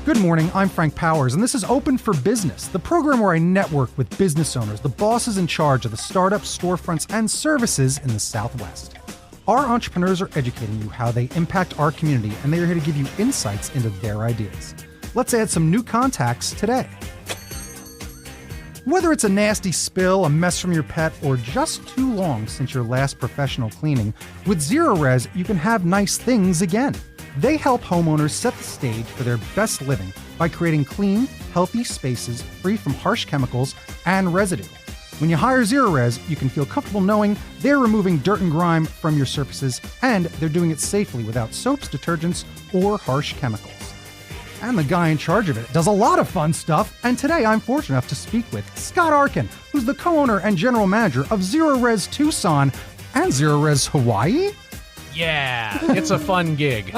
Good morning, I'm Frank Powers, and this is Open for Business, the program where I network with business owners, the bosses in charge of the startups, storefronts, and services in the Southwest. Our entrepreneurs are educating you how they impact our community, and they are here to give you insights into their ideas. Let's add some new contacts today. Whether it's a nasty spill, a mess from your pet, or just too long since your last professional cleaning, with Zerorez, you can have nice things again. They help homeowners set the stage for their best living by creating clean, healthy spaces free from harsh chemicals and residue. When you hire Zerorez, you can feel comfortable knowing they're removing dirt and grime from your surfaces, and they're doing it safely without soaps, detergents, or harsh chemicals. And the guy in charge of it does a lot of fun stuff, and today I'm fortunate enough to speak with Scott Arkon, who's the co-owner and general manager of Zerorez Tucson and Zerorez Hawaii. Yeah, it's a fun gig.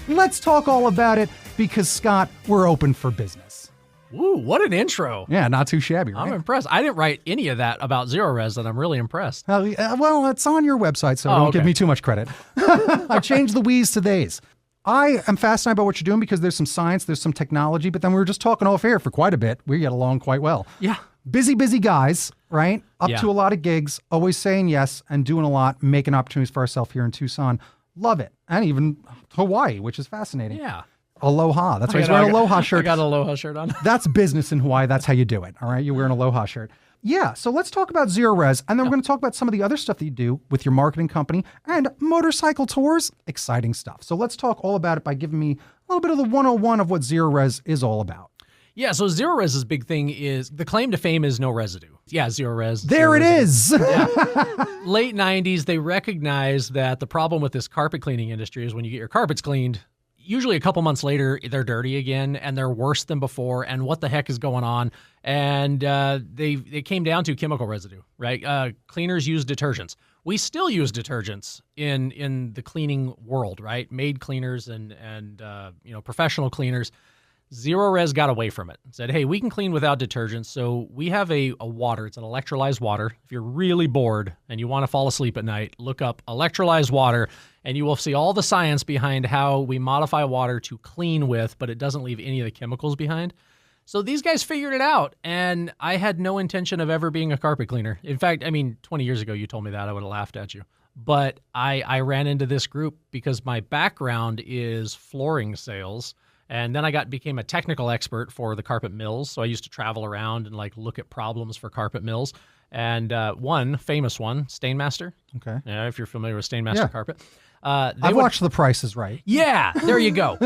Let's talk all about it because, Scott, we're open for business. Ooh, what an intro. Yeah, not too shabby, right? I'm impressed. I didn't write any of that about Zerorez, and I'm really impressed. Well, it's on your website, so don't give me too much credit. I've changed the we's to they's. I am fascinated by what you're doing because there's some science, there's some technology, but then we were just talking off air for quite a bit. We get along quite well. Yeah. Busy guys, right? Up to a lot of gigs, always saying yes and doing a lot, making opportunities for ourselves here in Tucson. Love it. And even Hawaii, which is fascinating. Yeah. Aloha. That's why he's wearing an aloha shirt. I got an aloha shirt on. That's business in Hawaii. That's how you do it. All right. You wear an aloha shirt. Yeah. So let's talk about Zerorez. And then we're going to talk about some of the other stuff that you do with your marketing company and motorcycle tours. Exciting stuff. So let's talk all about it by giving me a little bit of the 101 of what Zerorez is all about. Yeah, so Zerorez's big thing is, the claim to fame is no residue. Yeah, Zerorez. There it is. Yeah. Late 90s, they recognized that the problem with this carpet cleaning industry is when you get your carpets cleaned, usually a couple months later, they're dirty again, and they're worse than before, and what the heck is going on? And they came down to chemical residue, right? Cleaners use detergents. We still use detergents in the cleaning world, right? Maid cleaners and professional cleaners. Zerorez got away from it and said, hey, we can clean without detergents. So we have a water. It's an electrolyzed water. If you're really bored and you want to fall asleep at night, look up electrolyzed water, and you will see all the science behind how we modify water to clean with, but it doesn't leave any of the chemicals behind. So these guys figured it out, and I had no intention of ever being a carpet cleaner. In fact, 20 years ago, you told me that, I would have laughed at you. But I ran into this group because my background is flooring sales. And then I became a technical expert for the carpet mills. So I used to travel around and look at problems for carpet mills. And one famous one, Stainmaster. Okay. Yeah, if you're familiar with Stainmaster carpet. I've watched The Price is Right. Yeah, there you go.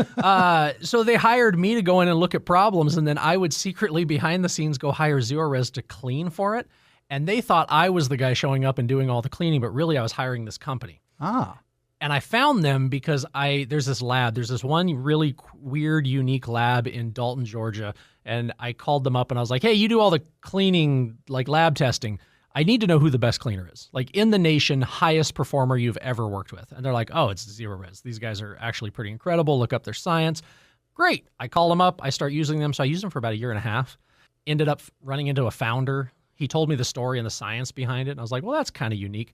So they hired me to go in and look at problems, and then I would secretly behind the scenes go hire Zerorez to clean for it. And they thought I was the guy showing up and doing all the cleaning, but really I was hiring this company. Ah. And I found them because there's this lab. There's this one really weird, unique lab in Dalton, Georgia. And I called them up and I was like, hey, you do all the cleaning, lab testing. I need to know who the best cleaner is. In the nation, highest performer you've ever worked with. And they're like, oh, it's Zerorez. These guys are actually pretty incredible. Look up their science. Great. I call them up. I start using them. So I used them for about a year and a half. Ended up running into a founder. He told me the story and the science behind it. And I was like, well, that's kind of unique.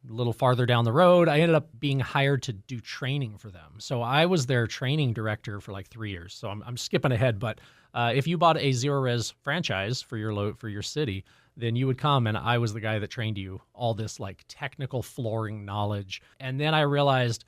A little farther down the road, I ended up being hired to do training for them. So I was their training director for 3 years. So I'm skipping ahead, but if you bought a Zerorez franchise for your city, then you would come and I was the guy that trained you all this technical flooring knowledge. And then I realized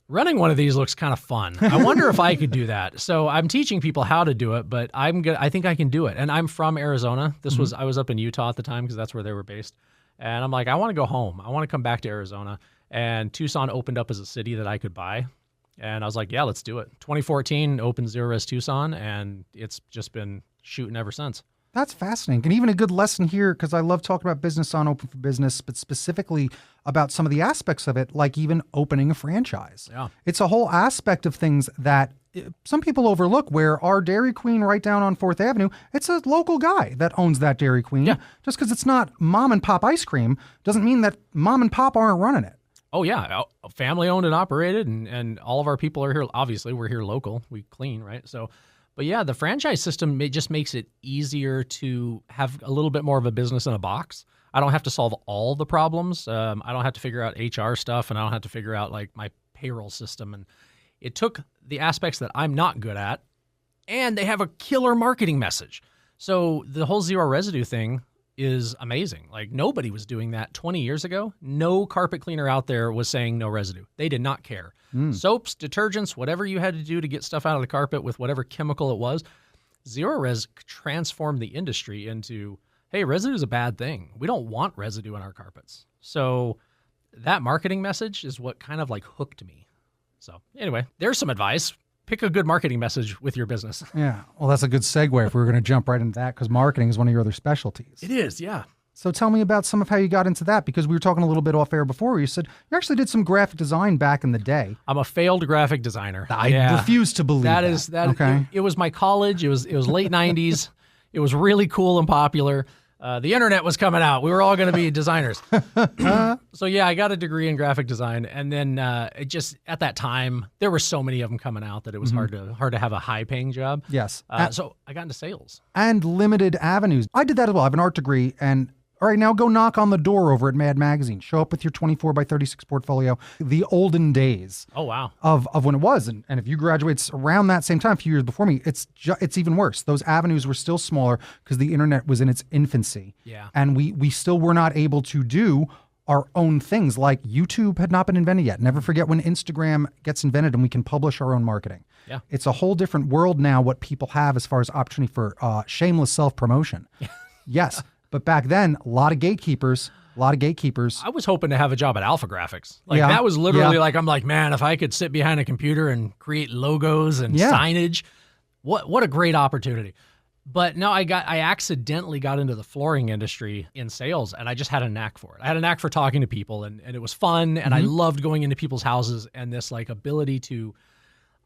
running one of these looks kind of fun. I wonder if I could do that. So I'm teaching people how to do it, but I think I can do it. And I'm from Arizona. I was up in Utah at the time because that's where they were based. And I'm like, I want to go home. I want to come back to Arizona. And Tucson opened up as a city that I could buy. And I was like, yeah, let's do it. 2014 opened Zerorez Tucson, and it's just been shooting ever since. That's fascinating. And even a good lesson here, because I love talking about business on Open for Business, but specifically about some of the aspects of it, like even opening a franchise. Yeah. It's a whole aspect of things that some people overlook, where our Dairy Queen right down on 4th Avenue, it's a local guy that owns that Dairy Queen. Yeah. Just because it's not mom and pop ice cream doesn't mean that mom and pop aren't running it. Oh, yeah. Family owned and operated, and all of our people are here. Obviously, we're here local. We clean, right? So, but yeah, the franchise system, it just makes it easier to have a little bit more of a business in a box. I don't have to solve all the problems. I don't have to figure out HR stuff, and I don't have to figure out my payroll system. And it took the aspects that I'm not good at and they have a killer marketing message. So the whole zero residue thing is amazing. Like nobody was doing that 20 years ago. No carpet cleaner out there was saying no residue. They did not care. Soaps, detergents, whatever you had to do to get stuff out of the carpet with whatever chemical it was, Zerorez transformed the industry into, hey, residue is a bad thing. We don't want residue in our carpets. So that marketing message is what kind of like hooked me. So anyway, there's some advice. Pick a good marketing message with your business. Yeah. Well, that's a good segue if we were going to jump right into that, because marketing is one of your other specialties. It is, yeah. So tell me about some of how you got into that, because we were talking a little bit off air before where you said you actually did some graphic design back in the day. I'm a failed graphic designer. I refuse to believe that. Okay. It was my college. It was late 90s. It was really cool and popular. The internet was coming out. We were all going to be designers. So yeah, I got a degree in graphic design, and then it just at that time there were so many of them coming out that it was hard to have a high paying job. Yes. So I got into sales and limited avenues. I did that as well. I have an art degree, and all right, now go knock on the door over at Mad Magazine. Show up with your 24 by 36 portfolio. The olden days. Oh wow. Of when it was, and if you graduate around that same time, a few years before me, it's even worse. Those avenues were still smaller because the internet was in its infancy. Yeah. And we still were not able to do our own things. Like YouTube had not been invented yet. Never forget when Instagram gets invented and we can publish our own marketing. Yeah. It's a whole different world now. What people have as far as opportunity for shameless self promotion. Yes. But back then, a lot of gatekeepers. I was hoping to have a job at Alpha Graphics. That was literally I'm like, man, if I could sit behind a computer and create logos and signage, what a great opportunity. But no, I accidentally got into the flooring industry in sales, and I just had a knack for it. I had a knack for talking to people, and it was fun, and I loved going into people's houses, and this like ability to,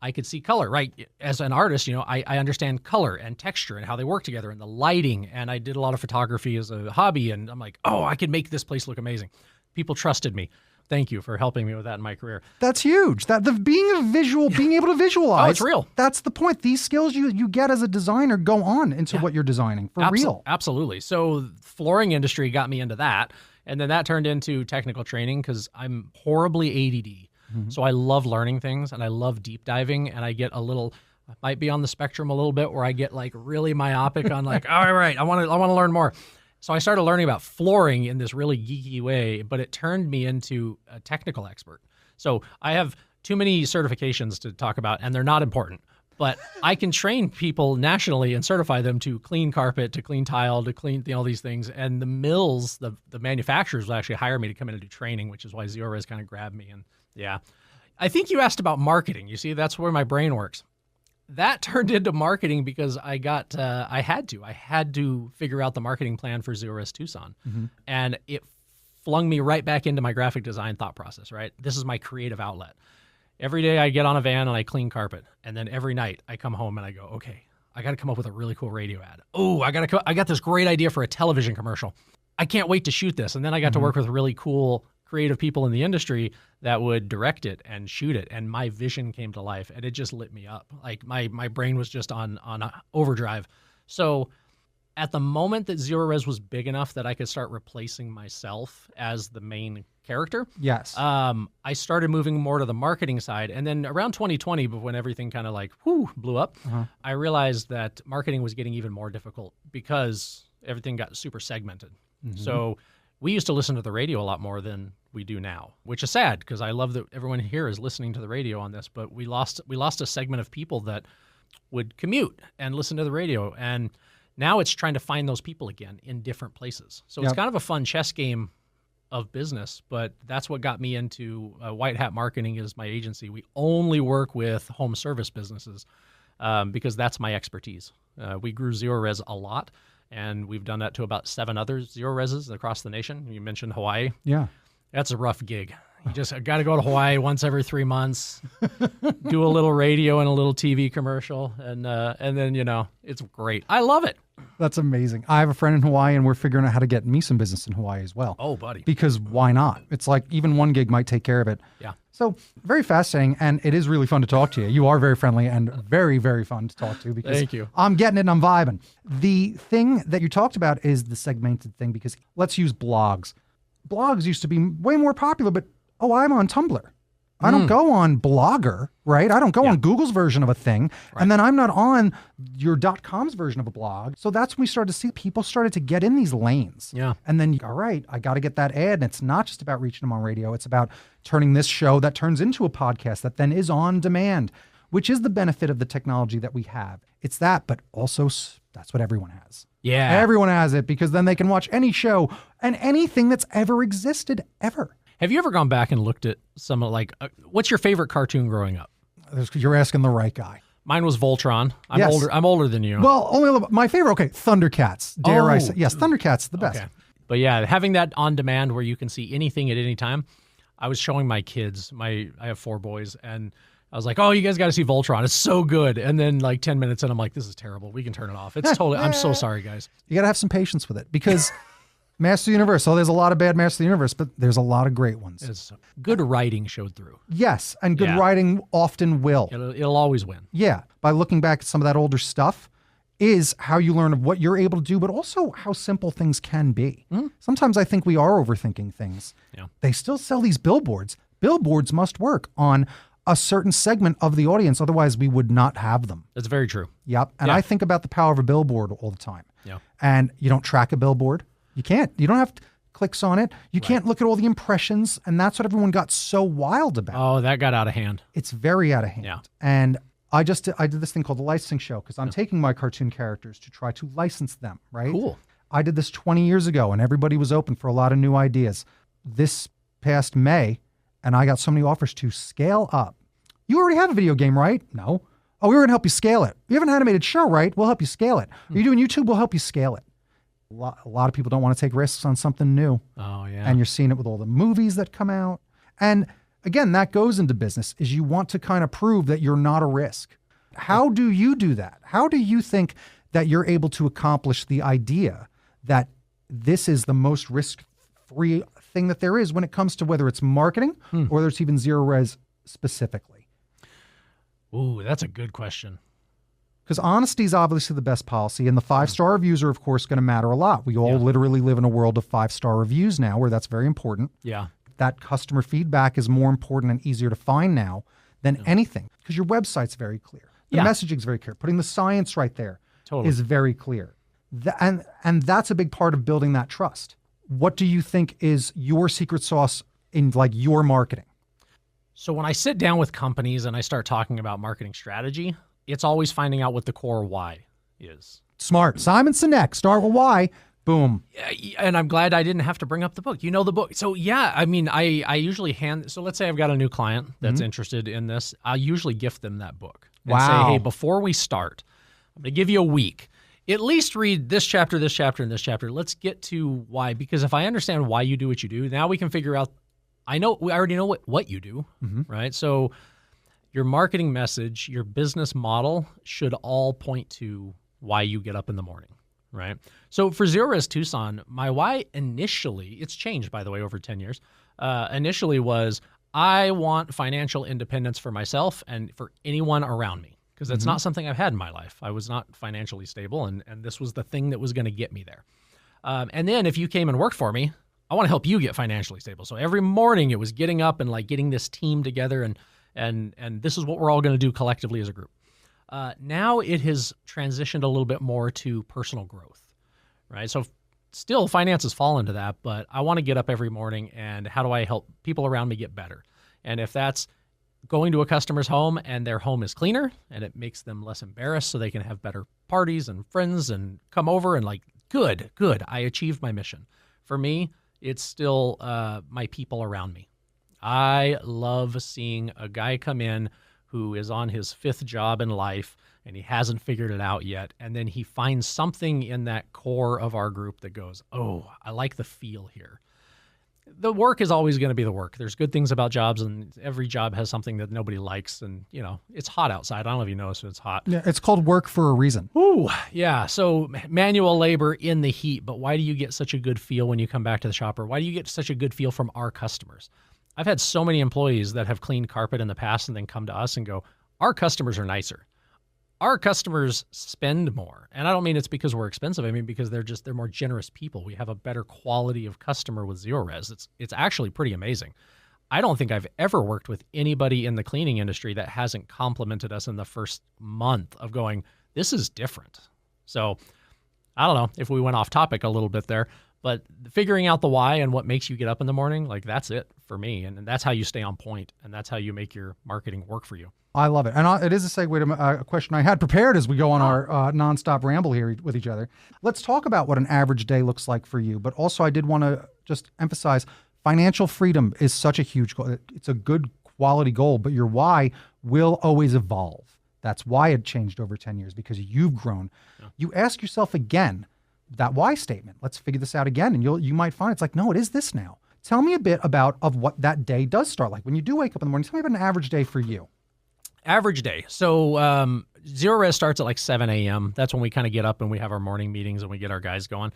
I could see color, right? As an artist, I understand color and texture and how they work together and the lighting. And I did a lot of photography as a hobby. And I'm like, oh, I could make this place look amazing. People trusted me. Thank you for helping me with that in my career. That's huge. Being able to visualize. Oh, it's real. That's the point. These skills you get as a designer go on into what you're designing for real. Absolutely. So flooring industry got me into that. And then that turned into technical training because I'm horribly ADD. So I love learning things and I love deep diving, and I get I might be on the spectrum a little bit where I get like really myopic on like, all right, I want to learn more. So I started learning about flooring in this really geeky way, but it turned me into a technical expert. So I have too many certifications to talk about, and they're not important, but I can train people nationally and certify them to clean carpet, to clean tile, to clean all these things. And the mills, the manufacturers will actually hire me to come in and do training, which is why Zerorez kind of grabbed me. And yeah, I think you asked about marketing. You see, that's where my brain works. That turned into marketing because I had to figure out the marketing plan for Zerorez Tucson. And it flung me right back into my graphic design thought process, right? This is my creative outlet. Every day I get on a van and I clean carpet. And then every night I come home and I go, okay, I got to come up with a really cool radio ad. Oh, I got this great idea for a television commercial. I can't wait to shoot this. And then I got to work with really cool creative people in the industry that would direct it and shoot it. And my vision came to life, and it just lit me up. Like my brain was just on overdrive. So at the moment that Zerorez was big enough that I could start replacing myself as the main character, yes, I started moving more to the marketing side. And then around 2020, but when everything kind of like blew up, I realized that marketing was getting even more difficult because everything got super segmented. So we used to listen to the radio a lot more than we do now, which is sad because I love that everyone here is listening to the radio on this, but we lost a segment of people that would commute and listen to the radio. And now it's trying to find those people again in different places. So it's kind of a fun chess game of business, but that's what got me into White Hat Marketing is my agency. We only work with home service businesses because that's my expertise. We grew Zerorez a lot, and we've done that to about 7 other Zerorezes across the nation. You mentioned Hawaii. Yeah. That's a rough gig. You just got to go to Hawaii once every 3 months, do a little radio and a little TV commercial, and then, it's great. I love it. That's amazing. I have a friend in Hawaii, and we're figuring out how to get me some business in Hawaii as well. Oh, buddy. Because why not? It's like even one gig might take care of it. Yeah. So very fascinating, and it is really fun to talk to you. You are very friendly and very, very fun to talk to because Thank you. I'm getting it and I'm vibing. The thing that you talked about is the segmented thing because let's use blogs. Blogs used to be way more popular, but I'm on Tumblr. I don't go on Blogger, right? I don't go on Google's version of a thing. Right. And then I'm not on your .com's version of a blog. So that's when we started to see people started to get in these lanes. Yeah. And then, all right, I got to get that ad. And it's not just about reaching them on radio. It's about turning this show that turns into a podcast that then is on demand, which is the benefit of the technology that we have. It's that, but also that's what everyone has. Yeah. Everyone has it because then they can watch any show and anything that's ever existed ever. Have you ever gone back and looked at some of what's your favorite cartoon growing up? You're asking the right guy. Mine was Voltron. Yes. I'm older than you. Well, only a little, my favorite. Okay, Thundercats. Dare I say? Yes, Thundercats, the best. Okay. But yeah, having that on demand where you can see anything at any time. I was showing my kids. I have 4 boys, and I was like, "Oh, you guys got to see Voltron. It's so good." And then 10 minutes in, I'm like, "This is terrible. We can turn it off." It's totally. I'm so sorry, guys. You got to have some patience with it because. Master of the Universe. So there's a lot of bad Master of the Universe, but there's a lot of great ones. Good writing showed through. Yes, and good writing often will. It'll always win. Yeah, by looking back at some of that older stuff is how you learn of what you're able to do, but also how simple things can be. Sometimes I think we are overthinking things. Yeah. They still sell these billboards. Billboards must work on a certain segment of the audience, otherwise we would not have them. That's very true. Yep, and I think about the power of a billboard all the time. Yeah. And you don't track a billboard. You can't. You don't have clicks on it. You can't look at all the impressions. And that's what everyone got so wild about. Oh, that got out of hand. It's very out of hand. Yeah. And I did this thing called the licensing show because I'm taking my cartoon characters to try to license them, right? Cool. I did this 20 years ago and everybody was open for a lot of new ideas. This past May, and I got so many offers to scale up. You already have a video game, right? No. Oh, we're going to help you scale it. You have an animated show, right? We'll help you scale it. Are you doing YouTube? We'll help you scale it. A lot of people don't want to take risks on something new. Oh, yeah. And you're seeing it with all the movies that come out. And again, that goes into business is you want to kind of prove that you're not a risk. How do you do that? How do you think that you're able to accomplish the idea that this is the most risk-free thing that there is when it comes to whether it's marketing or whether it's even Zerorez specifically? Ooh, that's a good question. Because honesty is obviously the best policy, and the 5-star reviews are, of course, going to matter a lot. We all literally live in a world of 5-star reviews now where that's very important. Yeah. That customer feedback is more important and easier to find now than anything because your website's very clear. The messaging is very clear. Putting the science right there is very clear. And that's a big part of building that trust. What do you think is your secret sauce in your marketing? So when I sit down with companies and I start talking about marketing strategy, it's always finding out what the core why is. Smart. Simon Sinek, start with why. Boom. And I'm glad I didn't have to bring up the book. You know the book. So yeah, I mean, I usually so let's say I've got a new client that's interested in this. I usually gift them that book and say, hey, before we start, I'm going to give you a week. At least read this chapter, and this chapter. Let's get to why. Because if I understand why you do what you do, now we can figure out, I already know what you do, right? So your marketing message, your business model should all point to why you get up in the morning, right? So for Zerorez Tucson, my why initially, it's changed, by the way, over 10 years, initially was I want financial independence for myself and for anyone around me, because that's not something I've had in my life. I was not financially stable, and this was the thing that was going to get me there. And then if you came and worked for me, I want to help you get financially stable. So every morning it was getting up and getting this team together and this is what we're all going to do collectively as a group. Now it has transitioned a little bit more to personal growth, right? So still finances fall into that, but I want to get up every morning and how do I help people around me get better? And if that's going to a customer's home and their home is cleaner and it makes them less embarrassed so they can have better parties and friends and come over and good, I achieved my mission. For me, it's still my people around me. I love seeing a guy come in who is on his 5th job in life and he hasn't figured it out yet. And then he finds something in that core of our group that goes, oh, I like the feel here. The work is always going to be the work. There's good things about jobs, and every job has something that nobody likes. And, it's hot outside. I don't know if you noticed, but it's hot. Yeah, it's called work for a reason. Ooh, yeah. So manual labor in the heat. But why do you get such a good feel when you come back to the shop? Or why do you get such a good feel from our customers? I've had so many employees that have cleaned carpet in the past and then come to us and go, our customers are nicer. Our customers spend more. And I don't mean it's because we're expensive. I mean because they're more generous people. We have a better quality of customer with Zerorez. It's actually pretty amazing. I don't think I've ever worked with anybody in the cleaning industry that hasn't complimented us in the first month of going, this is different. So I don't know if we went off topic a little bit there, but figuring out the why and what makes you get up in the morning, like that's it for me. And that's how you stay on point, and that's how you make your marketing work for you. I love it. And it is a segue to a question I had prepared as we go on our nonstop ramble here with each other. Let's talk about what an average day looks like for you. But also I did want to just emphasize financial freedom is such a huge goal. It's a good quality goal, but your why will always evolve. That's why it changed over 10 years, because you've grown. Yeah. You ask yourself again, that why statement. Let's figure this out again. And you might find it's like, no, it is this now. Tell me a bit of what that day does start like. When you do wake up in the morning, tell me about an average day for you. Average day. So Zerorez starts at like 7 a.m. That's when we kind of get up and we have our morning meetings and we get our guys going.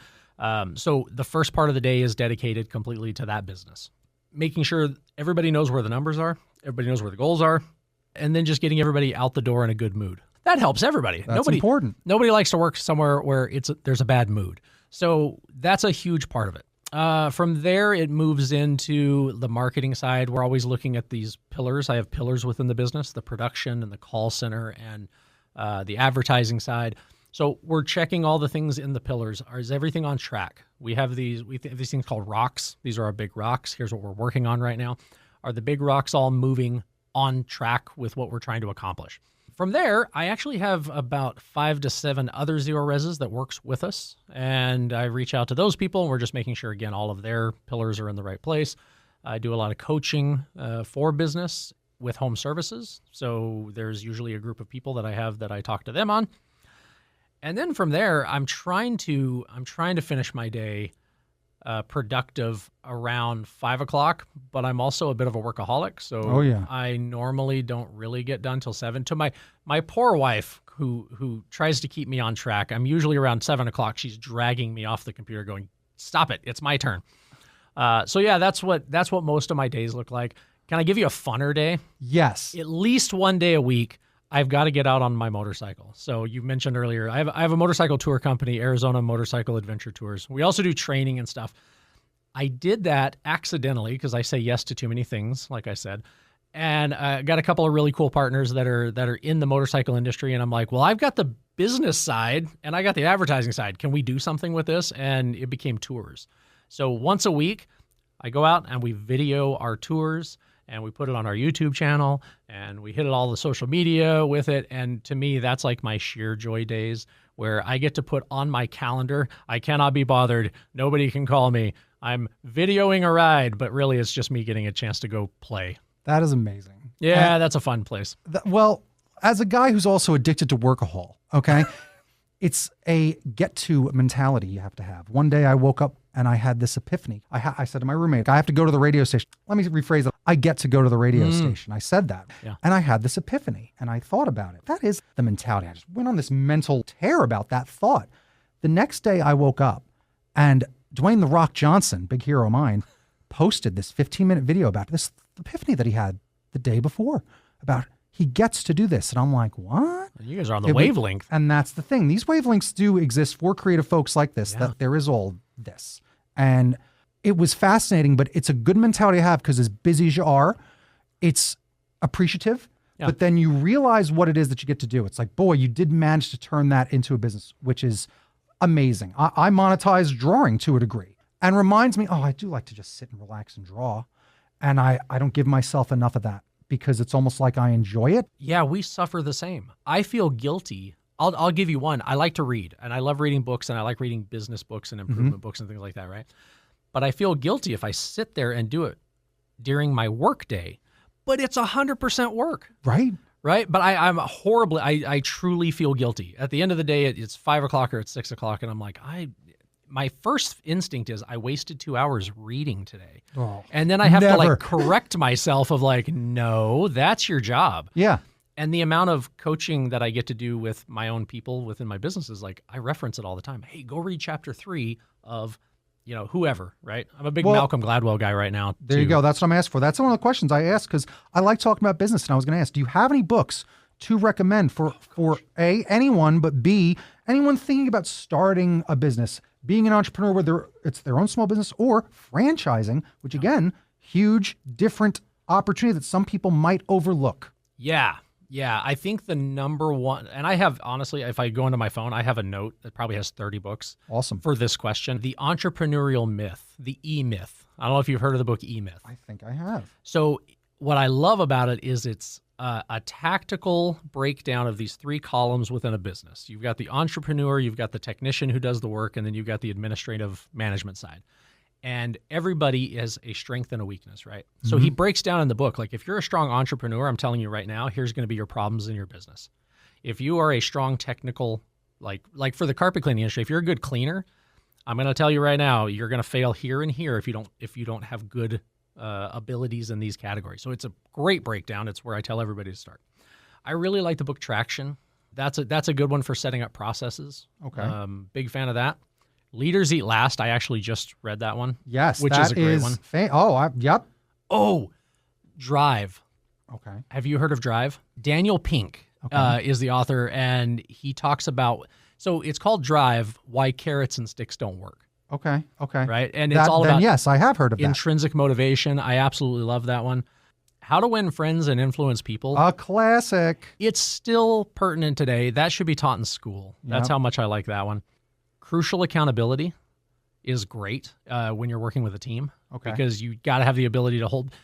So the first part of the day is dedicated completely to that business, making sure everybody knows where the numbers are, everybody knows where the goals are, and then just getting everybody out the door in a good mood. That helps everybody. That's important. Nobody likes to work somewhere where there's a bad mood. So that's a huge part of it. From there, it moves into the marketing side. We're always looking at these pillars. I have pillars within the business, the production and the call center and the advertising side. So we're checking all the things in the pillars. Is everything on track? We have these things called rocks. These are our big rocks. Here's what we're working on right now. Are the big rocks all moving on track with what we're trying to accomplish? From there, I actually have about 5 to 7 other Zerorezes that works with us, and I reach out to those people, and we're just making sure, again, all of their pillars are in the right place. I do a lot of coaching for business with home services, so there's usually a group of people that I have that I talk to them on. And then from there, I'm trying to finish my day productive around 5 o'clock, but I'm also a bit of a workaholic. So I normally don't really get done till 7. To my poor wife who tries to keep me on track, I'm usually around 7 o'clock. She's dragging me off the computer going, stop it, it's my turn. So yeah, that's what most of my days look like. Can I give you a funner day? Yes. At least one day a week, I've got to get out on my motorcycle. So you mentioned earlier, I have a motorcycle tour company, Arizona Motorcycle Adventure Tours. We also do training and stuff. I did that accidentally because I say yes to too many things, like I said. And I got a couple of really cool partners that are in the motorcycle industry. And I'm like, well, I've got the business side and I got the advertising side. Can we do something with this? And it became tours. So once a week, I go out and we video our tours. And we put it on our YouTube channel, and we hit all the social media with it. And to me, that's like my sheer joy days where I get to put on my calendar, I cannot be bothered. Nobody can call me. I'm videoing a ride, but really it's just me getting a chance to go play. That is amazing. Yeah, that's a fun place. Well, as a guy who's also addicted to workahol, okay, it's a get-to mentality you have to have. One day I woke up and I had this epiphany. I said to my roommate, I have to go to the radio station. Let me rephrase it. I get to go to the radio station. I said that. Yeah. And I had this epiphany and I thought about it. That is the mentality. I just went on this mental tear about that thought. The next day I woke up and Dwayne "The Rock" Johnson, big hero of mine, posted this 15-minute video about this epiphany that he had the day before about he gets to do this. And I'm like, what? You guys are on the wavelength. And that's the thing. These wavelengths do exist for creative folks like this, that there is all this. And it was fascinating, but it's a good mentality to have because as busy as you are, it's appreciative. Yeah. But then you realize what it is that you get to do. It's like, boy, you did manage to turn that into a business, which is amazing. I monetize drawing to a degree and reminds me, I do like to just sit and relax and draw. And I don't give myself enough of that because it's almost like I enjoy it. Yeah, we suffer the same. I feel guilty. I'll give you one. I like to read, and I love reading books, and I like reading business books and improvement books and things like that, right? But I feel guilty if I sit there and do it during my work day. But it's 100% work. Right. Right? But I'm horribly, I truly feel guilty. At the end of the day, it's 5 o'clock or it's 6 o'clock, and I'm like, my first instinct is I wasted 2 hours reading today. Oh, and then I have to like correct myself of like, no, that's your job. Yeah. And the amount of coaching that I get to do with my own people within my business is like, I reference it all the time. Hey, go read chapter 3 of, whoever, right? I'm a big Malcolm Gladwell guy right now. There you go. That's what I'm asking for. That's one of the questions I asked because I like talking about business. And I was going to ask, do you have any books to recommend for A, anyone, but B, anyone thinking about starting a business, being an entrepreneur, whether it's their own small business or franchising, which again, huge, different opportunity that some people might overlook. Yeah. Yeah. I think the number one, and I have, honestly, if I go into my phone, I have a note that probably has 30 books. Awesome. For this question. The entrepreneurial myth, the E-myth. I don't know if you've heard of the book E-myth. I think I have. So what I love about it is it's a tactical breakdown of these 3 columns within a business. You've got the entrepreneur, you've got the technician who does the work, and then you've got the administrative management side. And everybody has a strength and a weakness, right? Mm-hmm. So he breaks down in the book, like if you're a strong entrepreneur, I'm telling you right now, here's going to be your problems in your business. If you are a strong technical, like for the carpet cleaning industry, if you're a good cleaner, I'm going to tell you right now, you're going to fail here and here if you don't have good abilities in these categories. So it's a great breakdown. It's where I tell everybody to start. I really like the book Traction. That's a good one for setting up processes. Okay. Big fan of that. Leaders Eat Last. I actually just read that one. Yes, which is a great one. Yep. Oh, Drive. Okay. Have you heard of Drive? Daniel Pink is the author, and he talks about. So it's called Drive: Why Carrots and Sticks Don't Work. Okay. Right, and it's all about. Yes, I have heard of that. Intrinsic motivation. I absolutely love that one. How to Win Friends and Influence People. A classic. It's still pertinent today. That should be taught in school. That's how much I like that one. Crucial Accountability is great when you're working with a team. Okay. Because you got to have the ability to hold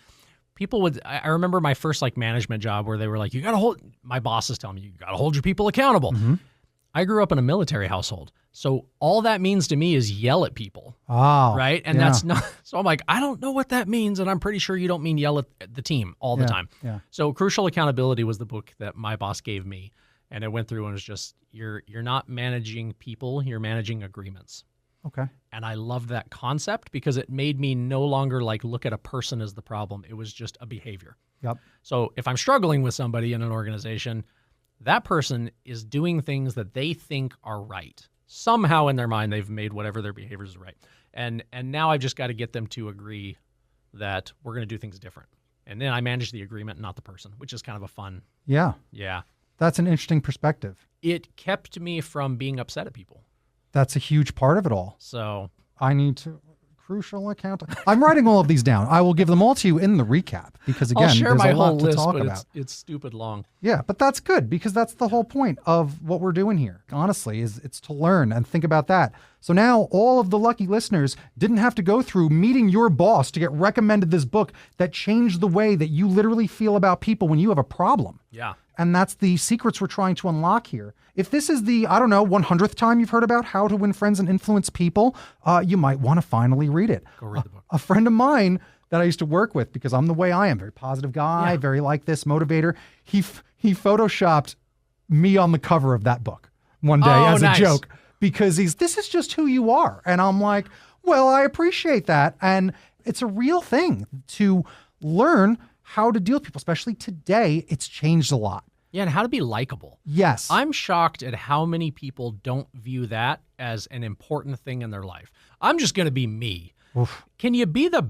people with. I remember my first management job where they were like, you got to hold. My boss is telling me you got to hold your people accountable. Mm-hmm. I grew up in a military household. So all that means to me is yell at people. Oh, right. And that's not, so I'm like, I don't know what that means. And I'm pretty sure you don't mean yell at the team all the time. Yeah. So Crucial Accountability was the book that my boss gave me. And it went through and was just, you're not managing people, you're managing agreements. Okay. And I loved that concept because it made me no longer look at a person as the problem. It was just a behavior. Yep. So if I'm struggling with somebody in an organization, that person is doing things that they think are right. Somehow in their mind, they've made whatever their behavior is right. And now I've just got to get them to agree that we're going to do things different. And then I manage the agreement, not the person, which is kind of a fun. Yeah. Yeah. That's an interesting perspective. It kept me from being upset at people. That's a huge part of it all. So I need to. Crucial account. I'm writing all of these down. I will give them all to you in the recap because, again, I'll share there's my a lot whole to list, talk but about. It's stupid long. Yeah, but that's good because that's the whole point of what we're doing here. Honestly, is it's to learn and think about that. So now all of the lucky listeners didn't have to go through meeting your boss to get recommended this book that changed the way that you literally feel about people when you have a problem. Yeah. And that's the secrets we're trying to unlock here. If this is the, 100th time you've heard about How to Win Friends and Influence People, you might want to finally read it. Go read the book. A friend of mine that I used to work with, because I'm the way I am, very positive guy, very like this, motivator, he photoshopped me on the cover of that book one day as a joke because this is just who you are. And I'm like, well, I appreciate that. And it's a real thing to learn how to deal with people, especially today. It's changed a lot. Yeah, and how to be likable. Yes. I'm shocked at how many people don't view that as an important thing in their life. I'm just going to be me. Oof. Can you be the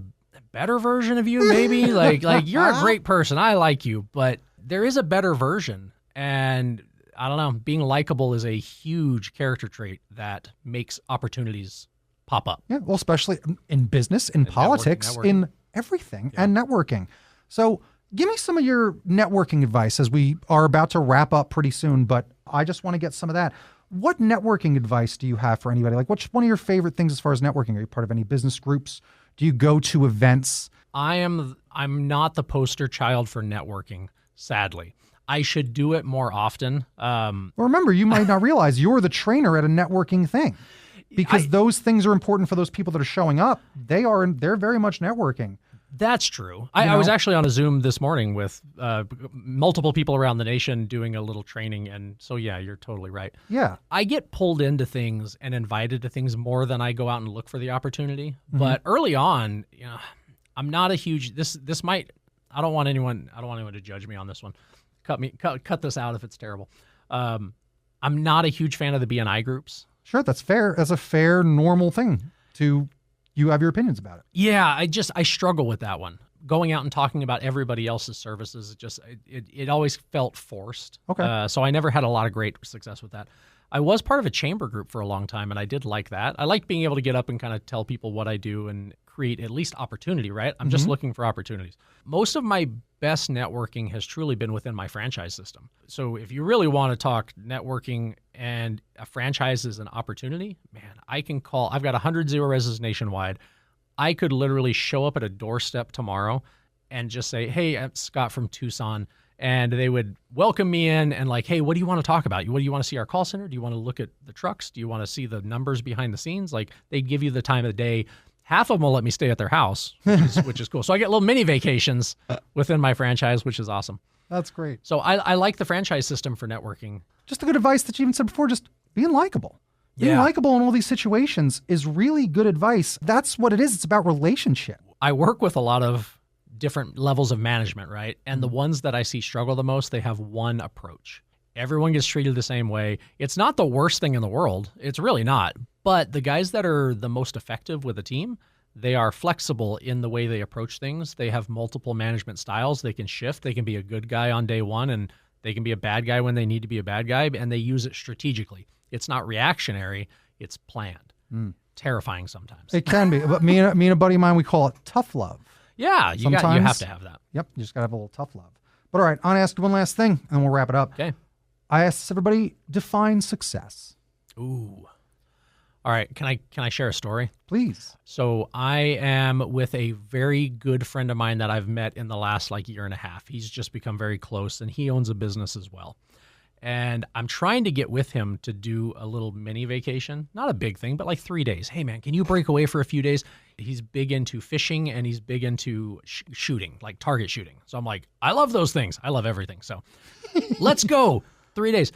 better version of you, maybe? like you're a great person. I like you, but there is a better version. And I don't know, being likable is a huge character trait that makes opportunities pop up. Yeah, well, especially in business, in politics, networking. in everything, and networking. So give me some of your networking advice as we are about to wrap up pretty soon, but I just want to get some of that. What networking advice do you have for anybody? Like, what's one of your favorite things as far as networking? Are you part of any business groups? Do you go to events? I'm not the poster child for networking, sadly. I should do it more often. Well, remember, you might not realize you're the trainer at a networking thing because those things are important for those people that are showing up. They're very much networking. That's true. I was actually on a Zoom this morning with multiple people around the nation doing a little training. And so, yeah, you're totally right. Yeah. I get pulled into things and invited to things more than I go out and look for the opportunity. Mm-hmm. But early on, I'm not a huge, this might, I don't want anyone to judge me on this one. Cut this out if it's terrible. I'm not a huge fan of the BNI groups. Sure. That's fair. That's a fair, normal thing to, you have your opinions about it. Yeah, I struggle with that one. Going out and talking about everybody else's services, it always felt forced. Okay. So I never had a lot of great success with that. I was part of a chamber group for a long time, and I did like that. I liked being able to get up and kind of tell people what I do and create at least opportunity, right? I'm just looking for opportunities. Most of my best networking has truly been within my franchise system. So if you really want to talk networking and a franchise is an opportunity, man, I can call. I've got 100 Zerorez's nationwide. I could literally show up at a doorstep tomorrow and just say, hey, I'm Scott from Tucson. And they would welcome me in and like, hey, what do you want to talk about? What do you want to see our call center? Do you want to look at the trucks? Do you want to see the numbers behind the scenes? Like they give you the time of the day. Half of them will let me stay at their house, which is cool. So I get little mini vacations within my franchise, which is awesome. That's great. So I like the franchise system for networking. Just the good advice that you even said before, just being likable. Being likable in all these situations is really good advice. That's what it is. It's about relationship. I work with a lot of different levels of management, right? And the ones that I see struggle the most, they have one approach. Everyone gets treated the same way. It's not the worst thing in the world. It's really not. But the guys that are the most effective with a team, they are flexible in the way they approach things. They have multiple management styles. They can shift. They can be a good guy on day one, and they can be a bad guy when they need to be a bad guy, and they use it strategically. It's not reactionary. It's planned. Terrifying sometimes. It can be. But me and a buddy of mine, we call it tough love. Yeah, you have to have that. Yep, you just got to have a little tough love. But all right, I want to ask you one last thing, and we'll wrap it up. Okay. I asked everybody, define success. Ooh. All right, can I share a story? Please. So I am with a very good friend of mine that I've met in the last year and a half. He's just become very close, and he owns a business as well. And I'm trying to get with him to do a little mini vacation. Not a big thing, but 3 days. Hey, man, can you break away for a few days? He's big into fishing, and he's big into shooting, like target shooting. So I'm like, I love those things. I love everything. So let's go. 3 days.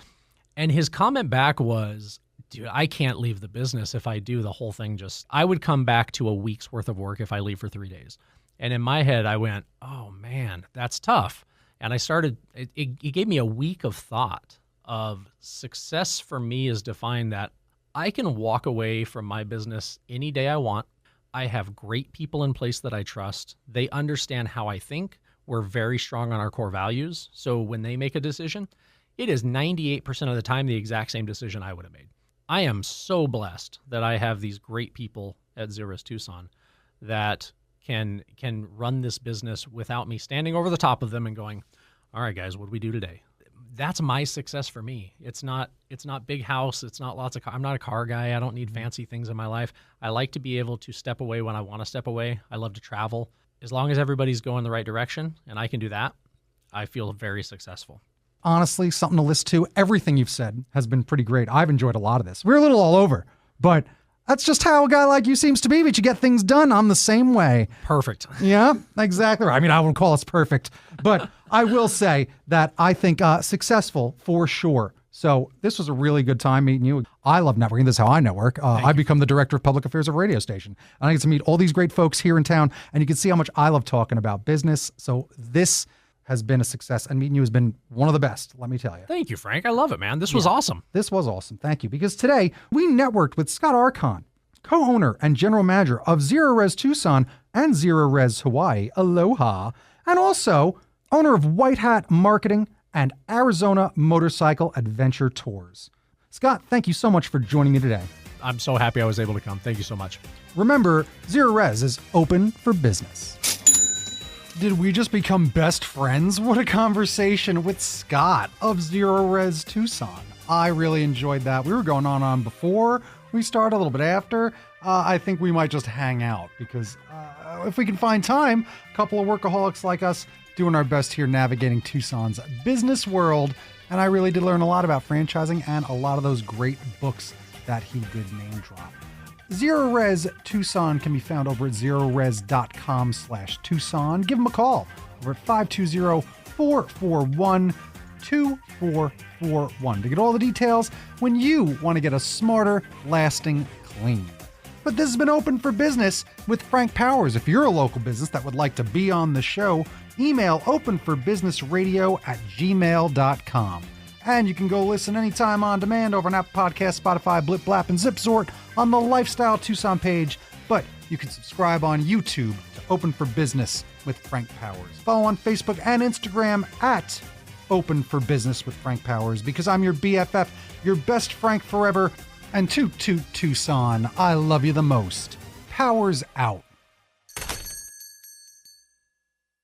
And his comment back was, dude, I can't leave the business if I do the whole thing. I would come back to a week's worth of work if I leave for 3 days. And in my head, I went, oh, man, that's tough. And I started, it gave me a week of thought of success for me is defined that I can walk away from my business any day I want. I have great people in place that I trust. They understand how I think. We're very strong on our core values. So when they make a decision, it is 98% of the time the exact same decision I would have made. I am so blessed that I have these great people at Zerorez Tucson that can run this business without me standing over the top of them and going, all right, guys, what do we do today? That's my success for me. It's not big house. It's not lots of I'm not a car guy. I don't need fancy things in my life. I like to be able to step away when I want to step away. I love to travel. As long as everybody's going the right direction and I can do that, I feel very successful. Honestly, something to listen to. Everything you've said has been pretty great. I've enjoyed a lot of this. We're a little all over, but that's just how a guy like you seems to be, but you get things done. I'm the same way. Perfect. Yeah, exactly right. I mean, I wouldn't call us perfect, but I will say that I think successful for sure. So this was a really good time meeting you. I love networking. This is how I network. I've become the director of public affairs of a radio station. And I get to meet all these great folks here in town, and you can see how much I love talking about business. So this has been a success, and meeting you has been one of the best, let me tell you. Thank you, Frank. I love it, man. This was awesome. This was awesome. Thank you. Because today we networked with Scott Arkon, co-owner and general manager of Zerorez Tucson and Zerorez Hawaii, Aloha, and also owner of White Hat Marketing and Arizona Motorcycle Adventure Tours. Scott, thank you so much for joining me today. I'm so happy I was able to come. Thank you so much. Remember, Zerorez is open for business. Did we just become best friends? What a conversation with Scott of Zerorez Tucson. I really enjoyed that. We were going on before we started, a little bit after. I think we might just hang out because if we can find time, a couple of workaholics like us doing our best here navigating Tucson's business world. And I really did learn a lot about franchising and a lot of those great books that he did name drop. Zerorez Tucson can be found over at zerorez.com/Tucson. Give them a call over at 520-441-2441 to get all the details when you want to get a smarter, lasting clean. But this has been Open for Business with Frank Powers. If you're a local business that would like to be on the show, email openforbusinessradio@gmail.com. And you can go listen anytime on demand over on Apple Podcasts, Spotify, Blip, Blap, and Zipsort on the Lifestyle Tucson page. But you can subscribe on YouTube to Open for Business with Frank Powers. Follow on Facebook and Instagram at Open for Business with Frank Powers, because I'm your BFF, your best Frank forever. And toot toot Tucson, I love you the most. Powers out.